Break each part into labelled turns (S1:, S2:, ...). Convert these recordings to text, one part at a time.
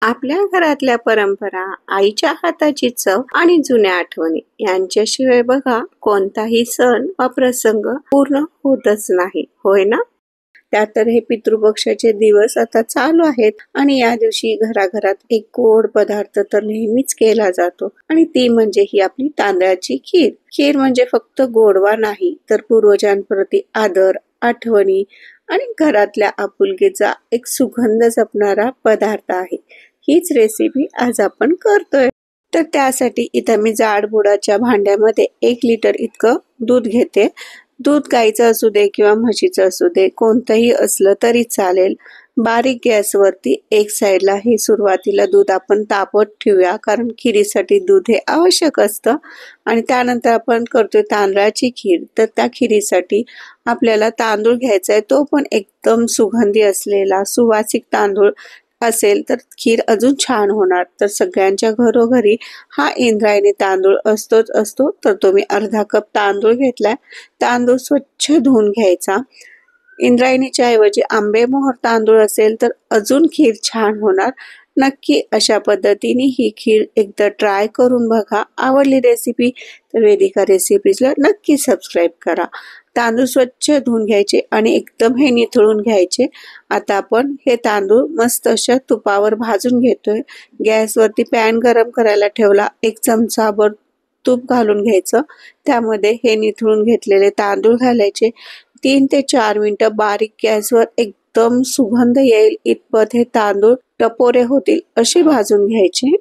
S1: आपल्या घरातल्या परंपरा, आईच्या हाताची चव आणि जुन्या आठवणी यांच्याशिवाय बघा कोणताही सण वा प्रसंग पूर्ण होतच नाही, होय ना? त्यात तर हे पितृपक्षाचे दिवस आता चालू आहेत आणि या दिवशी घराघरात एक गोड पदार्थ तर नेहमीच केला जातो आणि ती म्हणजे ही आपली तांदळाची खीर. खीर म्हणजे फक्त गोडवा नाही तर पूर्वजांप्रती आदर, आठवणी आणि घरातल्या आपुलकीचा एक सुगंध जपणारा पदार्थ आहे. हीच रेसिपी आज आपण करतोय. तर त्यासाठी इथं मी जाड बुडाच्या भांड्यामध्ये 1 लिटर इतकं दूध घेते. दूध गाईचं असू दे किंवा म्हशीचं असू दे, कोणतंही असलं तरी चालेल. बारीक गॅसवरती एक साईडला हे सुरुवातीला दूध आपण तापत ठेवूया, कारण खिरीसाठी दूध हे आवश्यक असतं. आणि त्यानंतर आपण करतोय तांदळाची खीर. तर त्या खिरीसाठी आपल्याला तांदूळ घ्यायचा आहे, तो पण एकदम सुगंधी असलेला सुवासिक तांदूळ असेल तर खीर अजून छान होणार. तर सगळ्यांच्या घरोघरी हा इंद्रायणी तांदूळ असतोच असतो. तर तुम्ही अर्धा कप तांदूळ घेतलाय. तांदूळ स्वच्छ धुवून घ्यायचा. इंद्रायणीच्या ऐवजी आंबेमोहर तांदूळ असेल तर अजून खीर छान होणार. नक्की अशा पद्धतीने ही खीर एकदा ट्राय करून बघा. आवडली रेसिपी तर वेदिका रेसिपीजला नक्की सबस्क्राईब करा. तांदूळ स्वच्छ धुवून घ्यायचे आणि एकदम हे निथळून घ्यायचे. आता आपण हे तांदूळ मस्त अशा तुपावर भाजून घेतोय. गॅसवरती पॅन गरम करायला ठेवला. 1 चमचाभर तूप घालून घ्यायचं. त्यामध्ये हे निथळून घेतलेले तांदूळ घालायचे. 3 ते 4 मिनिटं बारीक गॅसवर एकदम सुगंध येईल इतपत हे तांदूळ टपोरे होतील असे भाजून घ्यायचे.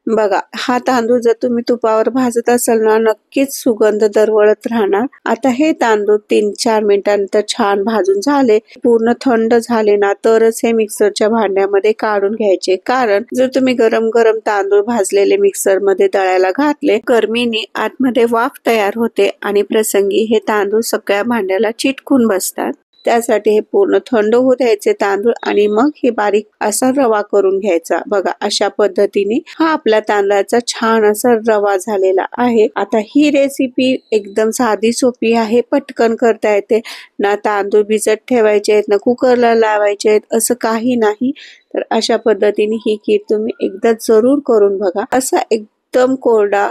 S1: बघा, हा तांदूळ जर तुम्ही तुपावर भाजत असाल ना, नक्कीच सुगंध दरवळत राहणार. आता हे तांदूळ 3-4 मिनिटांनंतर छान भाजून झाले, पूर्ण थंड झाले ना, तरच हे मिक्सरच्या भांड्यामध्ये काढून घ्यायचे. कारण जर तुम्ही गरम गरम तांदूळ भाजलेले मिक्सर मध्ये दळायला घातले, गरमीने आतमध्ये वाफ तयार होते आणि प्रसंगी हे तांदूळ सगळ्या भांड्याला चिटकून बसतात. त्यासाठी हे पूर्ण थंड होऊ द्यायचे तांदूळ आणि मग हे बारीक असा रवा करून घ्यायचा. बघा, अशा पद्धतीने हा आपला तांदळाचा छान असा रवा झालेला आहे. आता ही रेसिपी एकदम साधी सोपी आहे, पटकन करता येते. ना तांदूळ भिजत ठेवायचे आहेत, ना कुकरला लावायचे आहेत, असं काही नाही. तर अशा पद्धतीने ही खीर तुम्ही एकदा जरूर करून बघा. असा एकदम कोरडा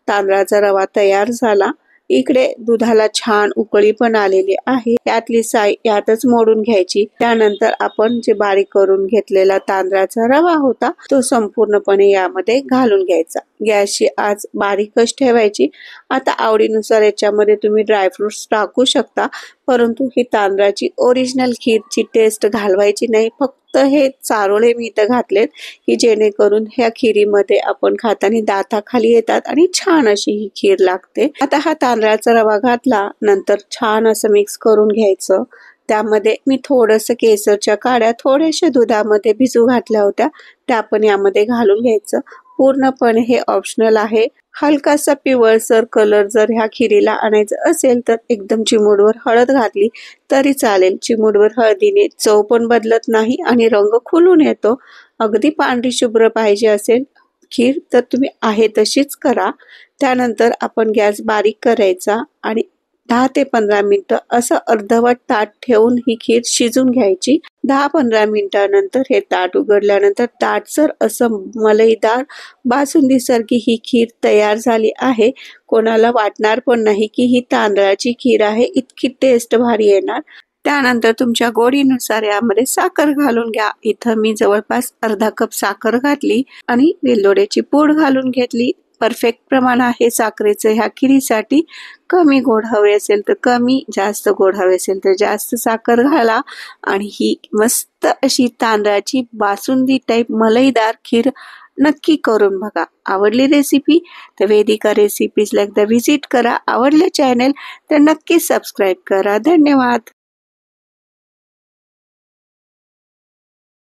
S1: तांदळाचा रवा तयार झाला. इकडे दुधाला छान उकळी पण आलेली आहे. यातली साय यातच मोडून घ्यायची. त्यानंतर आपण जे बारीक करून घेतलेला तांदळाचा रवा होता तो संपूर्णपणे यामध्ये घालून घ्यायचा. गॅसची आच बारीकच ठेवायची. आता आवडीनुसार याच्यामध्ये तुम्ही ड्रायफ्रुट्स टाकू शकता, परंतु ही तांदळाची ओरिजिनल खीरची टेस्ट घालवायची नाही. फक्त हे चारोळे मी इथं घातलेत की जेणेकरून ह्या खिरीमध्ये आपण खाताना दाताखाली येतात आणि छान अशी ही खीर लागते. आता हा तांदळाचा रवा घातला, नंतर छान असं मिक्स करून घ्यायचं. त्यामध्ये मी थोडंसं केसरच्या काड्या थोड्याशा दुधामध्ये भिजू घातल्या होत्या, त्या पण यामध्ये घालून घ्यायचं. पूर्णपणे हे ऑप्शनल आहे. हलकासा पिवळसर कलर जर ह्या खिरीला आणायचं असेल तर एकदम चिमूटभर हळद घातली तरी चालेल. चिमूटभर हळदीने चव पण बदलत नाही आणि रंग खुलून येतो. अगदी पांढरी शुभ्र पाहिजे असेल खीर तर तुम्ही आहे तशीच करा. त्यानंतर आपण गॅस बारीक करायचा आणि 10 ते 15 मिनिटं असं अर्धवट ताट ठेवून ही खीर शिजून घ्यायची. 10-15 मिनिटानंतर हे ताट उघडल्यानंतर दाटसर असं मलईदार बासुंदीसारखी ही खीर तयार झाली आहे. कोणाला वाटणार पण नाही की ही तांदळाची खीर आहे. इतकी टेस्ट भारी येणार. त्यानंतर तुमच्या गोडीनुसार यामध्ये साखर घालून घ्या. इथं मी जवळपास अर्धा कप साखर घातली आणि वेलदोड्याची पूड घालून घेतली. परफेक्ट प्रमाण आहे साखरेचं ह्या खिरीसाठी. कमी गोड हवे असेल तर कमी, जास्त गोड हवे असेल तर जास्त साखर घाला आणि ही मस्त अशी तांदळाची बासुंदी टाईप मलईदार खीर नक्की करून बघा. आवडली रेसिपी तर वेदिका रेसिपीजला एकदा व्हिजिट करा. आवडले चॅनल तर नक्की सबस्क्राईब करा. धन्यवाद.